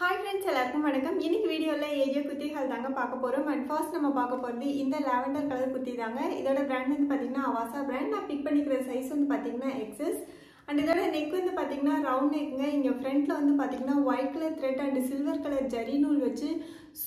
Hi friends, எல்லாருக்கும் வணக்கம். இன்னைக்கு வீடியோல ஏஜே குத்திகள் தாங்க பார்க்க போறோம். அண்ட் ஃபர்ஸ்ட் நம்ம பார்க்க போறது இந்த லாவெண்டர் கலர் குத்தி தாங்க. இதோட பிராண்ட் வந்து பாத்தீங்கன்னா அவாசா பிராண்ட். நான் பிக் பண்ணிக்கிற சைஸ் வந்து பாத்தீங்கன்னா XS. அண்ட் இதோட நெக் வந்து பாத்தீங்கன்னா ரவுண்ட் நெக்ங்க. இங்க ஃப்ரண்ட்ல வந்து பாத்தீங்கன்னா white colour thread and silver colour zari நூல் வச்சு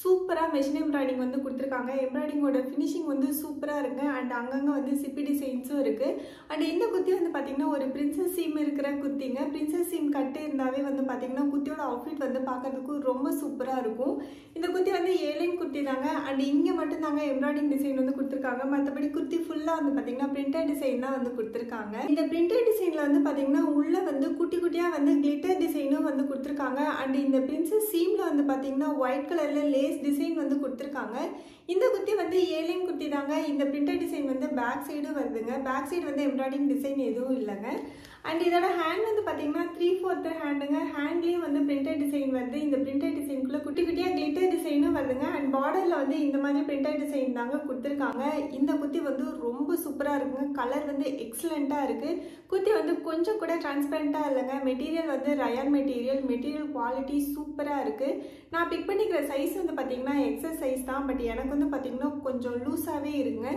சூப்பரா மெஷின் எம்ப்ராய்டிங் வந்து கொடுத்துருக்காங்க. எம்ப்ராய்டிங்கோட ஃபினிஷிங் வந்து சூப்பரா இருக்கு. அண்ட் அங்கங்க வந்து சிப்பி டிசைன்ஸும் இருக்கு. அண்ட் இந்த குத்தி வந்து பாத்தீங்கன்னா ஒரு பிரின்சஸ் சீம் இருக்கிற குத்திங்க. பிரின்சஸ் சீம் கட்டு இருந்தாவே வந்து பாத்தீங்கன்னா குத்தியோட அவுட்ஃபிட் வந்து பார்க்கறதுக்கு ரொம்ப சூப்பரா இருக்கும். இந்த குத்தி வந்து ஏலைன் குத்தி தாங்க. அண்ட் இங்க மட்டும் தாங்க எம்ப்ராய்டிங் டிசைன் வந்து கொடுத்துருக்காங்க. மற்றபடி குத்தி ஃபுல்லா வந்து பாத்தீங்கன்னா பிரிண்டட் டிசைன் தான் வந்து கொடுத்துருக்காங்க. இந்த பிரிண்டட் டிசைன்ல வந்து பாத்தீங்கன்னா உள்ள வந்து குட்டி குட்டியா வந்து கிளிட்டர் டிசைனும் வந்து கொடுத்துருக்காங்க. அண்ட் இந்த பிரின்சஸ் சீம்ல வந்து பாத்தீங்கன்னா ஒயிட் கலர்ல லேஸ் டிசைன் வந்து கொடுத்துருக்காங்க. இந்த குத்தி வந்து ஏலைன் குத்தி தாங்க. இந்த பிரிண்டட் டிசைன் வந்து பேக் சைடும் வருதுங்க. பேக் சைடு வந்து எம்ப்ராய்டிங் டிசைன் எதுவும் இல்லைங்க. அண்ட் இதோட ஹேண்ட் வந்து பாத்தீங்கன்னா 3/4 ஹேண்டுங்க. ஹேண்ட்லயும் வந்து பிரிண்டட் டிசைன் வருது. இந்த பிரிண்டட் டிசைனுக்குள்ள குட்டி குட்டியா கிளிட்டர் டிசைனும் வருதுங்க. அண்ட் பார்டர்ல வந்து இந்த மாதிரி பிரிண்டட் டிசைன் தாங்க கொடுத்துருக்காங்க. இந்த குத்தி வந்து ரொம்ப சூப்பரா இருக்குங்க. கலர் வந்து எக்ஸலண்டா இருக்கு. குத்தி வந்து கொஞ்சம் கூட டிரான்ஸ்பரண்டா இல்லைங்க. மெட்டீரியல் வந்து ரயான் மெட்டீரியல் குவாலிட்டி சூப்பரா இருக்கு. நான் பிக் பண்ணிக்கிற சைஸ் வந்து பாத்தீங்கன்னா XS சைஸ் தான். பட் எனக்கு வந்து பாத்தீங்கன்னா கொஞ்சம் லூஸாவே இருக்குங்க.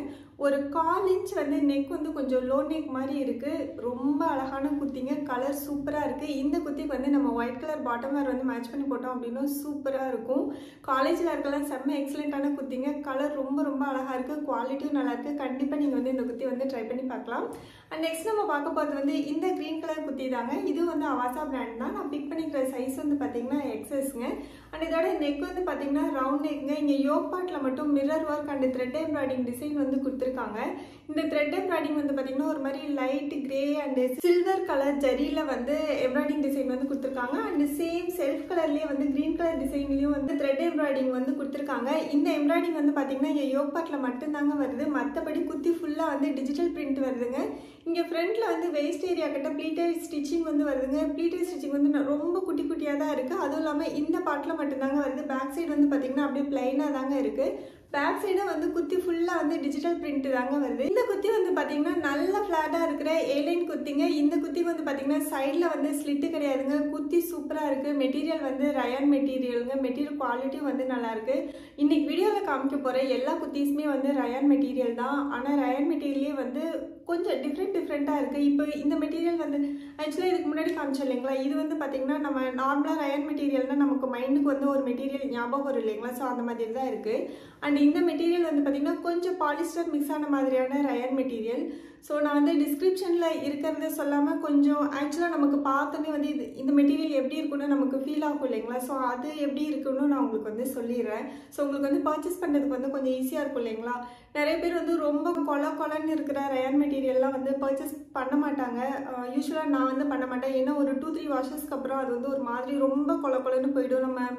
ஒரு 1/4 இன்ச் வந்து நெக் வந்து கொஞ்சம் லோ நெக் மாதிரி இருக்கு. ரொம்ப அழகான குத்திங்க. கலர் சூப்பரா இருக்கு. இந்த குத்திக்கு வந்து நம்ம ஒயிட் கலர் பாட்டம் வேர் வந்து மேட்ச் பண்ணி போட்டோம் அப்படின்னா சூப்பரா இருக்கும். காலேஜ்ல இருக்கலாம் செம்ம எக்ஸலண்டான குத்திங்க. கலர் ரொம்ப ரொம்ப அழகா இருக்கு. குவாலிட்டியும் நல்லா இருக்கு. கண்டிப்பா நீங்க வந்து இந்த குத்தி வந்து ட்ரை பண்ணி பார்க்கலாம். அண்ட் நெக்ஸ்ட் நம்ம பார்க்க போறது வந்து இந்த கிரீன் கலர் குத்தி தாங்க. இது வந்து அவாசா பிராண்ட் தான். நான் பிக் பண்ணிக்கிற சைஸ் வந்து பாத்தீங்கன்னா XSங்க. அண்ட் இதோட நெக் வந்து பாத்தீங்கன்னா ரவுண்ட் நெக்ங்க. இங்க யோக் பார்ட்ல மட்டும் mirror work and thread embroidering design வந்து கொடுத்துருக்காங்க. இந்த த்ரெட் எம்ப்ராய்டிங் வந்து பாத்தீங்கன்னா ஒரு மாதிரி light grey and silver colour ஜரியில வந்து எம்ப்ராய்டிங் டிசைன் வந்து கொடுத்துருக்காங்க. அண்ட் சேம் செல்ஃப் கலர்லயே வந்து கிரீன் கலர் டிசைன்லயும் வந்து த்ரெட் எம்ப்ராய்டிங் வந்து கொடுத்துருக்காங்க. இந்த எம்ப்ராய்டிங் வந்து பாத்தீங்கன்னா இங்க யோக் பார்ட்ல மட்டும் தாங்க வருது. மற்றபடி குத்தி ஃபுல்லா வந்து டிஜிட்டல் பிரிண்ட் வருதுங்க. இங்க ஃப்ரண்ட்ல வந்து வேஸ்ட் ஏரியா கிட்ட ப்ளீட்டட் ஸ்டிச்சிங் வந்து வருதுங்க. ப்ளீட்டட் ஸ்டிச்சிங் வந்து ரொம்ப குட்டி குட்டியா தான் இருக்கு. அதுவும் இல்லாம இந்த பார்ட்ல மட்டும் தாங்க வருது. பேக் சைடு வந்து பாத்தீங்கன்னா அப்படியே பிளைனா தாங்க இருக்கு. பேக் சைடு வந்து குத்தி ஃபுல்லா வந்து டிஜிட்டல் பிரிண்ட் தாங்க வருது. இந்த குத்தி வந்து பாத்தீங்கன்னா நல்ல பிளாட்டா இருக்கிற ஏலைன் குத்திங்க. இந்த குத்திக்கு வந்து பாத்தீங்கன்னா சைட்ல வந்து ஸ்லிட்டு கிடையாதுங்க. குத்தி சூப்பரா இருக்கு. மெட்டீரியல் வந்து ரயான் மெட்டீரியலுங்க. மெட்டீரியல் குவாலிட்டியும் வந்து நல்லா இருக்கு. இன்னைக்கு வீடியோல காமிக்க போற எல்லா குத்தீஸுமே வந்து ரயான் மெட்டீரியல் தான். ஆனா ரயான் மெட்டீரியலே வந்து கொஞ்சம் டிஃப்ரெண்டா இருக்கு. இப்போ இந்த மெட்டீரியல் வந்து ஆக்சுவலா இதுக்கு முன்னாடி காமிச்சோம் இல்லைங்களா. இது வந்து பாத்தீங்கன்னா நம்ம நார்மலா ரயான் மெட்டீரியல்னா நமக்கு மைண்டுக்கு வந்து ஒரு மெட்டீரியல் ஞாபகம் வரும் இல்லைங்களா. ஸோ அந்த மாதிரி தான் இருக்கு. அண்ட் இந்த மெட்டீரியல் வந்து பாத்தீங்கன்னா கொஞ்சம் பாலிஸ்டர் மிக்ஸ் ஆன மாதிரியான ரயான் மெட்டீரியல். ஸோ நான் வந்து டிஸ்கிரிப்ஷன்ல இருக்கிறத சொல்லாம கொஞ்சம் ஆக்சுவலா நமக்கு பார்த்தோன்னே வந்து இந்த மெட்டீரியல் எப்படி இருக்குன்னு நமக்கு ஃபீல் ஆகும் இல்லைங்களா. ஸோ அது எப்படி இருக்குன்னு நான் உங்களுக்கு வந்து சொல்லிடுறேன். ஸோ உங்களுக்கு வந்து பர்ச்சேஸ் பண்றதுக்கு வந்து கொஞ்சம் ஈஸியா இருக்கும் இல்லைங்களா. நிறைய பேர் வந்து ரொம்ப கொலன்னு இருக்கிற ரயான் மெட்டீரியல்லாம் வந்து பர்ச்சேஸ் பண்ண மாட்டாங்க. யூஸ்வலா நான் வந்து பண்ண மாட்டேன். ஏன்னா ஒரு 2-3 வாஷஸ்க்கு அப்புறம் அது வந்து ஒரு மாதிரி ரொம்ப கொலன்னு போயிடும். நம்ம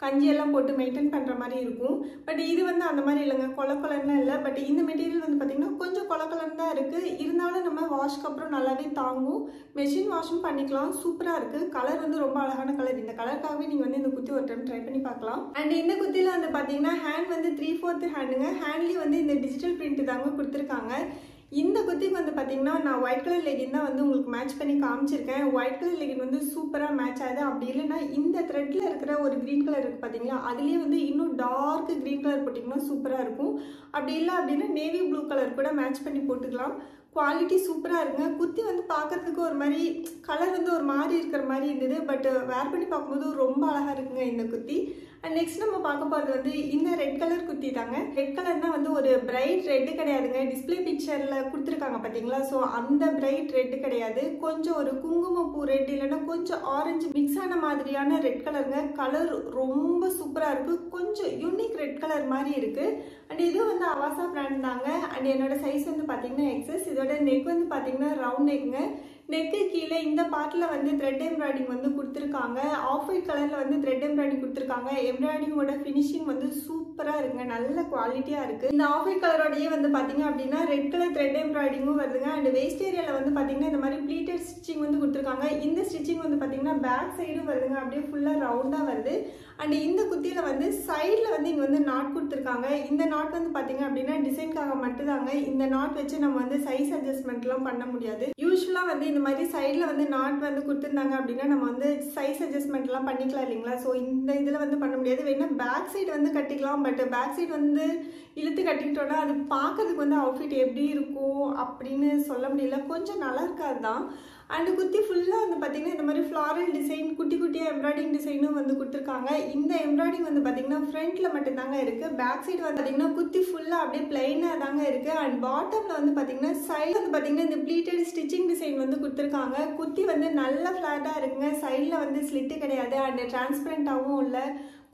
கஞ்சியெல்லாம் போட்டு மெயின்டைன் பண்ணுற மாதிரி இருக்கும். பட் இது வந்து அந்த மாதிரி இல்லைங்க. கொலன்னு இல்லை. பட் இந்த மெட்டீரியல் வந்து பார்த்தீங்கன்னா கொஞ்சம் கொலன்னு தான் இருக்குது. இருந்தாலும் நம்ம வாஷ்க்கு அப்புறம் நல்லாவே தாங்கும். மெஷின் வாஷும் பண்ணிக்கலாம். சூப்பராக இருக்குது. கலர் வந்து ரொம்ப அழகான கலர். இந்த கலருக்காகவே நீங்கள் வந்து இந்த குத்தி ஒரு டைம் ட்ரை பண்ணி பார்க்கலாம். அண்ட் இந்த குத்தியில் வந்து பார்த்தீங்கன்னா ஹேண்ட் வந்து 3/4 ஹேண்டுங்க. ஹேண்ட்லேயும் வந்து இந்த டிஜிட்டல் பிரிண்ட் தாங்க கொடுத்துருக்காங்க. இந்த குத்திக்கு வந்து பார்த்தீங்கன்னா நான் ஒயிட் கலர் லெகின் தான் வந்து உங்களுக்கு மேட்ச் பண்ணி காமிச்சிருக்கேன். ஒயிட் கலர் லெகின் வந்து சூப்பராக மேட்ச் ஆகுது. அப்படி இல்லைன்னா இந்த த்ரெட்ல இருக்கிற ஒரு கிரீன் கலர் இருக்கு பார்த்தீங்களா, அதுலேயே வந்து இன்னும் டார்க் கிரீன் கலர் போட்டிங்கன்னா சூப்பராக இருக்கும். அப்படி இல்லை அப்படின்னா நேவி ப்ளூ கலர் கூட மேட்ச் பண்ணி போட்டுக்கலாம். குவாலிட்டி சூப்பராக இருக்குங்க. குத்தி வந்து பார்க்கறதுக்கு ஒரு மாதிரி கலர் வந்து ஒரு மாதிரி இருக்கிற மாதிரி இருந்தது. பட் வேர் பண்ணி பார்க்கும்போது ரொம்ப அழகாக இருக்குங்க இந்த குத்தி. அண்ட் நெக்ஸ்ட் நம்ம பார்க்க போகிறது வந்து இந்த ரெட் கலர் குத்தி தாங்க. ரெட் கலர்னா வந்து ஒரு பிரைட் ரெட்டு கிடையாதுங்க. டிஸ்பிளே பிக்சரில் கொடுத்துருக்காங்க பார்த்தீங்களா. ஸோ அந்த பிரைட் ரெட்டு கிடையாது. கொஞ்சம் ஒரு குங்குமப்பூ ரெட் இல்லைன்னா கொஞ்சம் ஆரஞ்சு மிக்ஸ் ஆன மாதிரியான ரெட் கலருங்க. கலர் ரொம்ப சூப்பராக இருக்கு. கொஞ்சம் யூனிக் ரெட் கலர் மாதிரி இருக்கு. அண்ட் இது வந்து அவாசா பிராண்ட் தாங்க. அண்ட் என்னோட சைஸ் வந்து பார்த்தீங்கன்னா XS. இதோட நெக் வந்து பார்த்தீங்கன்னா ரவுண்ட் நெக்குங்க. நெக்கு கீழே இந்த பார்ட்ல வந்து த்ரெட் எம்ப்ராய்டிங் வந்து கொடுத்துருக்காங்க. ஆஃப் ஒயிட் கலர்ல வந்து த்ரெட் எம்ப்ராய்டிங் கொடுத்துருக்காங்க. எம்ப்ராய்டிங்கோட ஃபினிஷிங் வந்து சூப்பரா இருக்குங்க. நல்ல குவாலிட்டியா இருக்கு. இந்த ஆஃப் ஒயிட் கலரோடயே வந்து பாத்தீங்க அப்படின்னா ரெட் கலர் த்ரெட் எம்ப்ராய்டிங்கும் வருதுங்க. அண்ட் வேஸ்ட் ஏரியால வந்து பாத்தீங்கன்னா இந்த மாதிரி ப்ளீட்டட் ஸ்டிச்சிங் வந்து கொடுத்துருக்காங்க. இந்த ஸ்டிச்சிங் வந்து பாத்தீங்கன்னா பேக் சைடும் வருதுங்க. அப்படியே ஃபுல்லா ரவுண்டா வருது. அண்ட் இந்த குத்தியில் வந்து சைடில் வந்து இங்கே வந்து நாட் கொடுத்துருக்காங்க. இந்த நாட் வந்து பார்த்தீங்க அப்படின்னா டிசைனுக்காக மட்டும்தாங்க. இந்த நாட் வச்சு நம்ம வந்து சைஸ் அட்ஜஸ்ட்மெண்ட்லாம் பண்ண முடியாது. யூஸ்வலாக வந்து இந்த மாதிரி சைடில் வந்து நாட் வந்து கொடுத்துருந்தாங்க அப்படின்னா நம்ம வந்து சைஸ் அட்ஜஸ்ட்மெண்ட்லாம் பண்ணிக்கலாம் இல்லைங்களா. ஸோ இந்த இதில் வந்து பண்ண முடியாது. வேணா பேக் சைடு வந்து கட்டிக்கலாம். பட் பேக் சைடு வந்து இழுத்து கட்டிக்கிட்டோன்னா அது பார்க்கறதுக்கு வந்து அவுட்ஃபிட் எப்படி இருக்கும் அப்படின்னு சொல்ல முடியல. கொஞ்சம் நல்லா இருக்காது தான். அண்டு குத்தி ஃபுல்லாக வந்து பார்த்திங்கன்னா இந்த மாதிரி ஃப்ளாரல் டிசைன் குட்டி குட்டியாக எம்ப்ராய்டிங் டிசைனும் வந்து கொடுத்துருக்காங்க. இந்த எம்ப்ராய்டிங் வந்து பார்த்திங்கன்னா ஃப்ரண்ட்டில் மட்டும்தாங்க இருக்குது. பேக் சைடு வந்து பார்த்திங்கன்னா குத்தி ஃபுல்லாக அப்படியே பிளைனாக தாங்க இருக்குது. அண்ட் பாட்டமில் வந்து பார்த்திங்கன்னா சைடு வந்து பார்த்திங்கன்னா இந்த ப்ளீட்டட் ஸ்டிச்சிங் டிசைன் வந்து கொடுத்துருக்காங்க. குத்தி வந்து நல்ல ஃப்ளாட்டாக இருக்குங்க. சைடில் வந்து ஸ்லிட்டு கிடையாது. அண்ட் டிரான்ஸ்பரண்ட்டாகவும் இல்லை.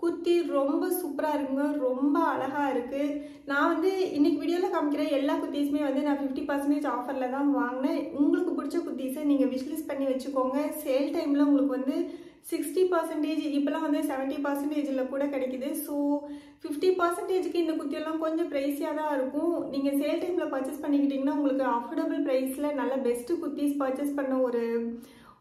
குத்தி ரொம்ப சூப்பராக இருக்குங்க. ரொம்ப அழகாக இருக்குது. நான் வந்து இன்றைக்கி வீடியோவில் காமிக்கிற எல்லா குத்தீஸுமே வந்து நான் 50% ஆஃபரில் தான் வாங்கினேன். உங்களுக்கு பிடிச்ச குத்தீஸை நீங்கள் விஷ்லிஸ்ட் பண்ணி வச்சுக்கோங்க. சேல் டைமில் உங்களுக்கு வந்து 60%, இப்போலாம் வந்து 70% கூட கிடைக்குது. ஸோ 50%க்கு இந்த குத்தியெல்லாம் கொஞ்சம் ப்ரைஸியாக தான் இருக்கும். நீங்கள் சேல் டைமில் பர்ச்சேஸ் பண்ணிக்கிட்டிங்கன்னா உங்களுக்கு அஃபோர்டபுள் ப்ரைஸில் நல்ல பெஸ்ட்டு குத்தீஸ் பர்ச்சேஸ் பண்ண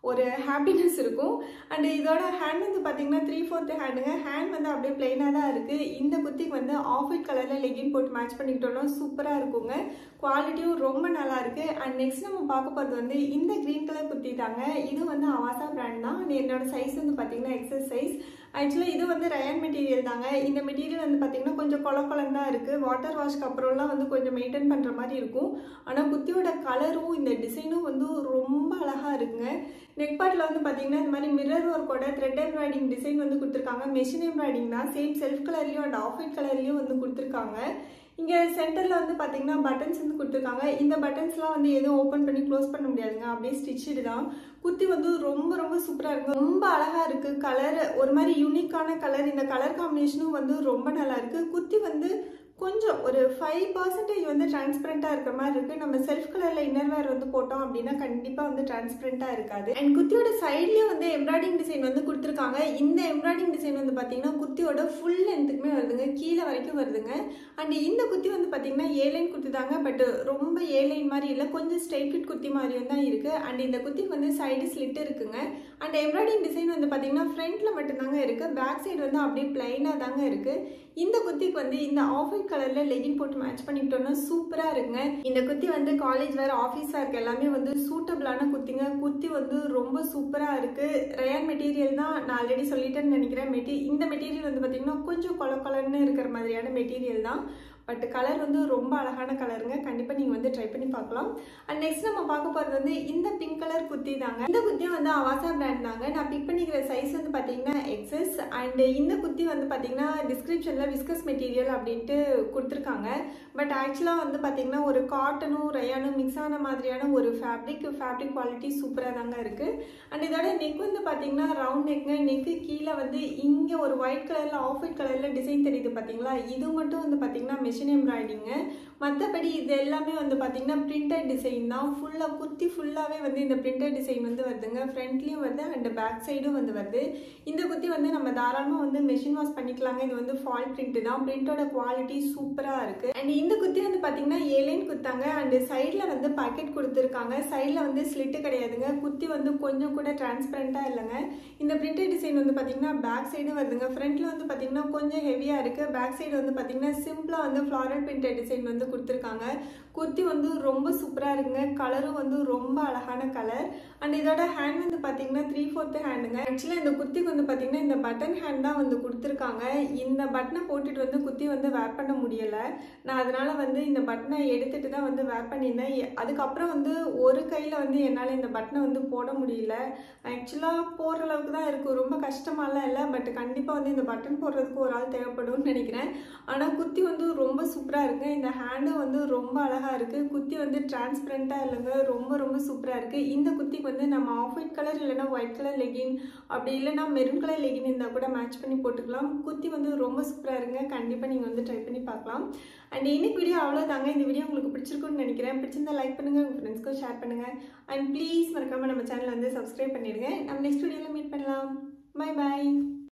ஒரு ஹாப்பினஸ் இருக்கும். அண்ட் இதோட ஹேண்ட் வந்து பார்த்தீங்கன்னா 3/4 ஹேண்டுங்க. ஹேண்ட் வந்து அப்படியே பிளைனாக தான் இருக்குது. இந்த குத்திக்கு வந்து ஆஃப் ஒயிட் கலரில் லெகின் போட்டு மேட்ச் பண்ணிக்கிட்டோம்னா சூப்பராக இருக்குங்க. குவாலிட்டியும் ரொம்ப நல்லா இருக்குது. அண்ட் நெக்ஸ்ட் நம்ம பார்க்க போகிறது வந்து இந்த க்ரீன் கலர் குத்தி தாங்க. இது வந்து அவாசா பிராண்ட் தான். அண்ட் என்னோட சைஸ் வந்து பார்த்தீங்கன்னா எக்ஸஸ் சைஸ். ஆக்சுவலாக இது வந்து ரயான் மெட்டீரியல் தாங்க. இந்த மெட்டீரியல் வந்து பார்த்தீங்கன்னா கொஞ்சம் கொலன்னு தான் இருக்குது. வாட்டர் வாஷ்க்கு அப்புறம்லாம் வந்து கொஞ்சம் மெயின்டைன் பண்ணுற மாதிரி இருக்கும். ஆனால் குத்தியோட கலரும் இந்த டிசைனும் வந்து ரொம்ப அழகாக இருக்குங்க. நெக் பார்ட்டில் வந்து பார்த்தீங்கன்னா இந்த மாதிரி மிரர் ஒர்க்கோட த்ரெட் எம்ப்ராய்டிங் டிசைன் வந்து கொடுத்துருக்காங்க. மெஷின் எம்ப்ராய்டிங் தான். சேம் செல்ஃப் கலர்லையும் அண்ட் ஆஃப் ஒயிட் கலர்லையும் வந்து கொடுத்துருக்காங்க. இங்கே சென்டரில் வந்து பார்த்தீங்கன்னா பட்டன்ஸ் வந்து கொடுத்துருக்காங்க. இந்த பட்டன்ஸ்லாம் வந்து எதுவும் ஓப்பன் பண்ணி க்ளோஸ் பண்ண முடியாதுங்க. அப்படியே ஸ்டிச்சுடு தான். குத்தி வந்து ரொம்ப ரொம்ப சூப்பராக இருக்குது. ரொம்ப அழகாக இருக்குது. கலர் ஒரு மாதிரி யூனிக்கான கலர். இந்த கலர் காம்பினேஷனும் வந்து ரொம்ப நல்லா இருக்குது. குத்தி வந்து கொஞ்சம் ஒரு 5% வந்து டிரான்ஸ்பரண்ட்டாக இருக்கிற மாதிரி இருக்குது. நம்ம செல்ஃப் கலரில் இன்னர்வேர் வந்து போட்டோம் அப்படின்னா கண்டிப்பாக வந்து டிரான்ஸ்பரண்ட்டாக இருக்காது. அண்ட் குத்தியோட சைட்லேயே வந்து எம்ப்ராய்டிங் டிசைன் வந்து கொடுத்துருக்காங்க. இந்த எம்ப்ராய்டிங் டிசைன் வந்து பார்த்தீங்கன்னா குத்தியோட ஃபுல் லென்த்துக்குமே வருதுங்க. கீழே வரைக்கும் வருதுங்க. அண்ட் இந்த குத்தி வந்து பார்த்தீங்கன்னா ஏலைன் குத்தி தாங்க. பட் ரொம்ப ஏலைன் மாதிரி இல்லை. கொஞ்சம் ஸ்ட்ரைட் ஃபிட் குத்தி மாதிரியும் தான் இருக்குது. அண்ட் இந்த குத்திக்கு வந்து சைடு ஸ்லிட் இருக்குங்க. அண்ட் எம்ப்ராய்டிங் டிசைன் வந்து பார்த்தீங்கன்னா ஃப்ரண்ட்டில் மட்டும்தாங்க இருக்குது. பேக் சைடு வந்து அப்படியே பிளைனாக தாங்க இருக்குது. இந்த குத்திக்கு வந்து இந்த ஆஃப் ஒயிட் கலரில் லெகின் போட்டு மேட்ச் பண்ணிக்கிட்டோன்னா சூப்பராக இருக்குங்க. இந்த குத்தி வந்து காலேஜ் வேறு ஆஃபீஸ் வேர்க்கு எல்லாமே வந்து சூட்டபிளான குத்திங்க. குத்தி வந்து ரொம்ப சூப்பராக இருக்குது. ரயான் மெட்டீரியல் தான். நான் ஆல்ரெடி சொல்லிட்டேன்னு நினைக்கிறேன். இந்த மெட்டீரியல் வந்து பார்த்திங்கன்னா கொஞ்சம் கொலன்னு இருக்கிற மாதிரியான மெட்டீரியல் தான். பட் கலர் வந்து ரொம்ப அழகான கலருங்க. கண்டிப்பாக நீங்கள் வந்து ட்ரை பண்ணி பார்க்கலாம். அண்ட் நெக்ஸ்ட் நம்ம பார்க்க போகிறது வந்து இந்த பிங்க் கலர் குத்தி தாங்க. இந்த குத்தியும் வந்து அவாசா பிராண்ட் தாங்க. நான் பிக் பண்ணிக்கிற சைஸ் வந்து பார்த்தீங்கன்னா எக்ஸஸ். அண்ட் இந்த குத்தி வந்து பார்த்தீங்கன்னா டிஸ்கிரிப்ஷனில் விஸ்கஸ் மெட்டீரியல் அப்படின்ட்டு கொடுத்துருக்காங்க. பட் ஆக்சுவலாக வந்து பார்த்தீங்கன்னா ஒரு காட்டனும் ரயானும் மிக்ஸ் ஆன மாதிரியான ஒரு ஃபேப்ரிக் குவாலிட்டி சூப்பராக தாங்க இருக்குது. அண்ட் இதோட நெக் வந்து பார்த்தீங்கன்னா ரவுண்ட் நெக்குங்க. நெக்கு கீழே வந்து இங்கே ஒரு ஒயிட் கலரில் ஆஃப் ஒயிட் கலரில் டிசைன் தெரியுது பார்த்தீங்களா. இது மட்டும் வந்து பார்த்தீங்கன்னா மிஷின் எம்ப்ராய்டிங்க. மற்றபடி இது எல்லாமே வந்து பார்த்தீங்கன்னா பிரிண்டட் டிசைன் தான். ஃபுல்லாக குத்தி ஃபுல்லாகவே வந்து இந்த பிரிண்டட் டிசைன் வந்து வருதுங்க. ஃப்ரண்ட்லேயும் வருது அண்ட் பேக் சைடும் வந்து வருது. இந்த குத்தி வந்து நம்ம தாராளமாக வந்து மெஷின் வாஷ் பண்ணிக்கலாங்க. இது வந்து ஃபால் பிரிண்ட் தான். பிரிண்டோட குவாலிட்டி சூப்பராக இருக்குது. அண்ட் இந்த குத்தி வந்து பார்த்தீங்கன்னா ஏலைன் குத்தாங்க. அண்ட் சைடில் வந்து பாக்கெட் கொடுத்துருக்காங்க. சைடில் வந்து ஸ்லிட்டு கிடையாதுங்க. குத்தி வந்து கொஞ்சம் கூட டிரான்ஸ்பரண்ட்டாக இல்லைங்க. இந்த பிரிண்டட் டிசைன் வந்து பார்த்தீங்கன்னா பேக் சைடும் வருதுங்க. ஃப்ரண்ட்டில் வந்து பார்த்தீங்கன்னா கொஞ்சம் ஹெவியாக இருக்குது. பேக் சைடு வந்து பார்த்தீங்கன்னா சிம்பிளாக வந்து ஃப்ளாரல் பிரிண்டட் டிசைன் வந்து கொடுத்துருக்காங்க. குத்தி வந்து ரொம்ப சூப்பராக இருக்குங்க. கலரும் வந்து ரொம்ப அழகான கலர். அண்ட் இதோட ஹேண்ட் வந்து பார்த்தீங்கன்னா 3/4 ஹேண்டுங்க. ஆக்சுவலாக இந்த குத்திக்கு வந்து பார்த்தீங்கன்னா இந்த பட்டன் ஹேண்ட் தான் வந்து கொடுத்துருக்காங்க. இந்த பட்டனை போட்டுட்டு வந்து குத்தி வந்து வேர் பண்ண முடியலை. நான் அதனால வந்து இந்த பட்டனை எடுத்துட்டு தான் வந்து வேர் பண்ணியிருந்தேன். அதுக்கப்புறம் வந்து ஒரு கையில் வந்து என்னால் இந்த பட்டனை வந்து போட முடியல. ஆக்சுவலாக போடுற அளவுக்கு தான் இருக்குது. ரொம்ப கஷ்டமாலாம் இல்லை. பட் கண்டிப்பாக வந்து இந்த பட்டன் போடுறதுக்கு ஒரு ஆள் தேவைப்படும்னு நினைக்கிறேன். ஆனால் குத்தி வந்து ரொம்ப சூப்பராக இருக்குது. இந்த ஹேண்டும் வந்து ரொம்ப அழகாக இருக்குது. குத்தி வந்து டிரான்ஸ்பரண்ட்டாக இல்லைங்க. ரொம்ப ரொம்ப சூப்பராக இருக்குது. இந்த குத்திக்கு வந்து நம்ம ஆஃப் ஒயிட் கலர் இல்லைனா ஒயிட் கலர் லெகின் அப்படி இல்லைனா மெரூன் கலர் லெகின் இருந்தால் கூட மேட்ச் பண்ணி போட்டுக்கலாம். குத்தி வந்து ரொம்ப சூப்பராக இருக்குங்க. கண்டிப்பாக நீங்கள் வந்து ட்ரை பண்ணி பார்க்கலாம். அண்ட் இன்னைக்கு வீடியோ அவ்வளோதாங்க. இந்த வீடியோ உங்களுக்கு பிடிச்சிருக்குன்னு நினைக்கிறேன். பிடிச்சிருந்தா லைக் பண்ணுங்கள், உங்கள் ஃப்ரெண்ட்ஸ்க்கும் ஷேர் பண்ணுங்கள். அண்ட் ப்ளீஸ் மறக்காமல் நம்ம சேனலை வந்து சப்ஸ்கிரைப் பண்ணிடுங்க. நம்ம நெக்ஸ்ட் வீடியோவில் மீட் பண்ணலாம். Bye bye.